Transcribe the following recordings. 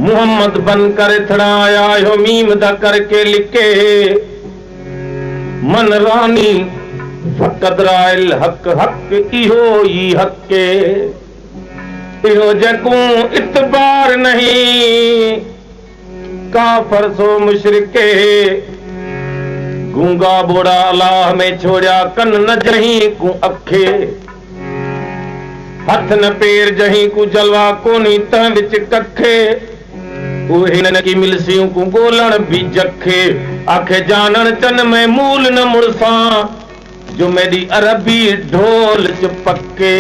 मुहम्मद बनकर थड़ाया हो मीम दा करके लिखे मन रानी फकत राइल हक हक इहो ई हके इहो जकू इतबार नहीं काफर सो मुशरिके गूंगा बोड़ा अल्लाह में छोड़ा कन न जही को अखे हथ न पैर जही को जलवा कोनी तह विच कखे उहे न की मिलसियों को गोलण भी जखे आखे जानन चन में मूल न मुरसा जो मेरी अरबी ढोल च पक्के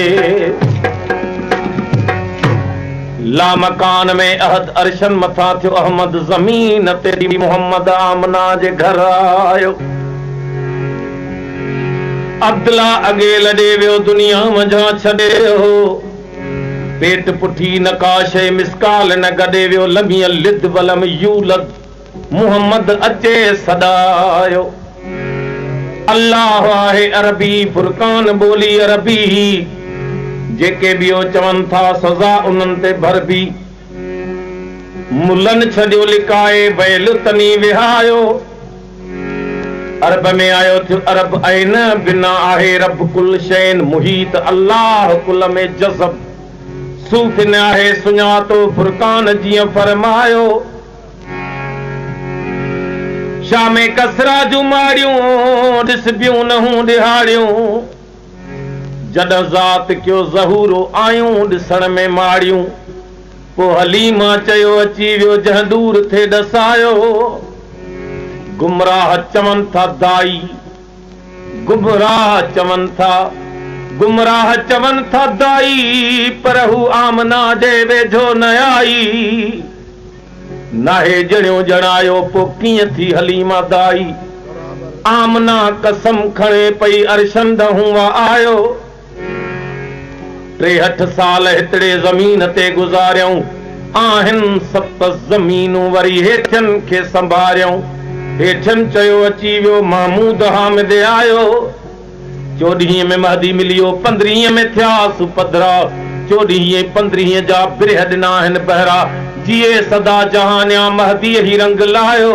ला मकान में अहद अरशन मथा थियो अहमद जमीन तेरी मोहम्मद आमना जे घर आयो अब्दुल्ला अगे लड़े वियो दुनिया मझा छड़े हो पेट पुठी नकाशे मिसकाल न गडे वियो लमी लिद वलम यूलद मुहम्मद अचे सदायो अल्लाह आहे अरबी फुरकान बोली अरबी जेके बियो चवन था सजा उन्हनि ते भर भी मुलन छड़ियो लिकाए बैल तनी विहायो अरब में आयो थियो अरब ऐन बिना आहे रब कुल शैन मुहीत अल्लाह कुल में जज़ब सूफ़ न आहे सुञातो फुरकान जिया फरमायो शामे कसरा जूं माड़ियूं ॾिस बियूं नहूं ॾिहाड़ियूं जॾ ज़ात कयो ज़हूरो आयूं ॾिसण में माड़ियूं पो हलीमा चयो अची वियो जह दूर थे ॾसायो गुमराह चवन था दाई गुमराह चवन था दाई पर हू आमना जे वेझो न आई नाहे जणियो जणायो पो कीअं थी हलीमा दाई आमना कसम खणे पई अरशन हुआ आयो 63 साल हितड़े ज़मीन ते गुज़ारियऊं आहिनि 7 ज़मीनूं वरी हेठियनि खे संभारियऊं हेठियनि चयो अची वियो महमूद हामिद आयो 14 में महदी मिलियो 15 में थिया सुपधरा 14 15 जा बिरह ॾिना आहिनि बहरा जिए सदा जहानिया महदी ही रंग लायो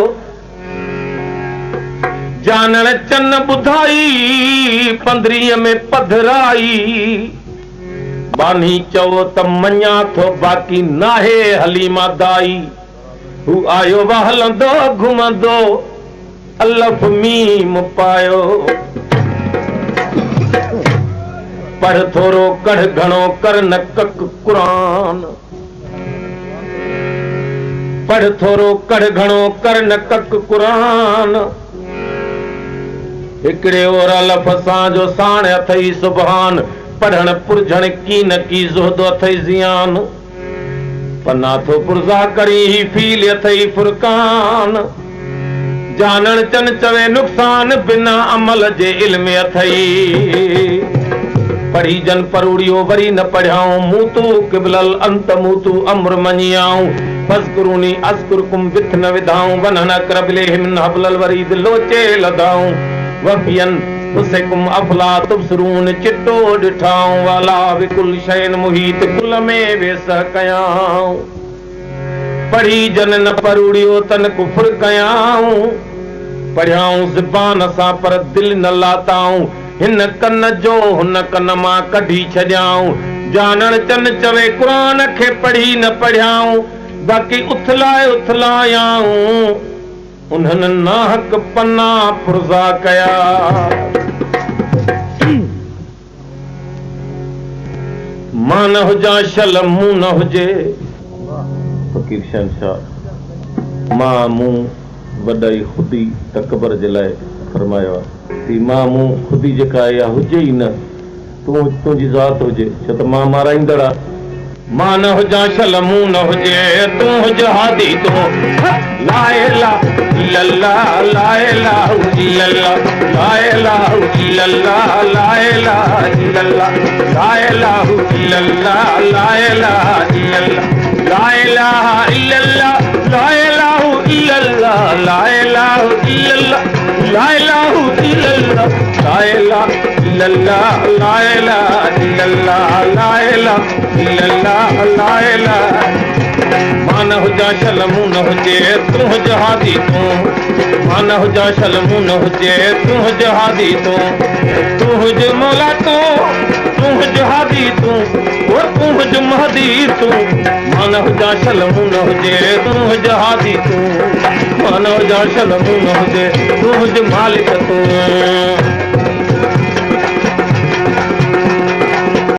जानण चन ॿुधाई 15 में पधराई बानी चओ त मञा थो बाक़ी नाहे हलीमा दाई हू आयो वहलंदो घुमंदो अलफ मीम पायो पढ़ थोरो कढ़ घणो कर न कक कुरान पढ़ थोरो कढ़ घणो कर न कक कुरान हिकड़े और अलफ सां जो साण अथई सुभान पढ़ण पुरझण की न की ज़ुहद अथई ज़ियान पन्ना थो पुरज़ा करी ही फील अथई फुरकान जानण चन चवे नुक़सान बिना अमल जे इल्म अथई पढ़ी जन परूड़ियो वरी न पढ़ाऊं मूतू क़िबलल अंत मूतू अम्र मनियाऊं फज़कुरूनी अस्कुरकुम विथ न विधाऊं वनन अक़रबिलेहिम न हबलल वरीद लोचे लदाऊं वफ़ियन हुसैकुम अफला तुबसरून चिट्टो ॾिठाऊं वाला विकुल शैन मुहीत कुल में वेस कयाऊं पढ़ी जन न परूड़ियो तन कुफर कयाऊं पढ़ाऊं ज़बान सां पर दिल न लाताऊं हिन कन जो हुन कन मां कढी छॾियाऊं जानण चन चवे क़ुरान खे पढ़ी न पढ़ियाऊं बाक़ी उथलायाऊं उन्हनि नाहक पन्ना फुरज़ा कया मां न हुजां शल मूं न हुजे फ़कीर शहनशाह मां मूं वॾाई ख़ुदी तकबर जे लाइ फरमायो आहे मां मूं ख़ुदी जेका आहे हुजे ई न तूं तुंहिंजी ज़ात हुजे छो त मां माराईंदड़ आहे मां न हुजां शल मूं न हुजे तूं हुज हादी तूं ला इलाहा इल्लल्लाह ला इलाहा इल्लल्लाह ला इलाहा इल्लल्लाह ला इलाहा इल्लल्लाह ला इलाहा इल्लल्लाह ला इलाहा इल्लल्लाह ला इलाहा इल्लल्लाह ला इलाहा इल्लल्लाह ला इलाहा इल्लल्लाह ला इलाहा इल्लल्लाह लायला लल्ला लायला लल्ला लायला लल्ला लायला मान हुजा शलमू न हुजे तू जहादी तू मान हुजा शलमू न हुजे तू जहादी तू हुज मौला तू जहादी तू वो तू हुज महदी तू मान हुजा शलमू न हुजे तू जहादी तू मान हुजा शलमू न हुजे तू हुज मालिक तू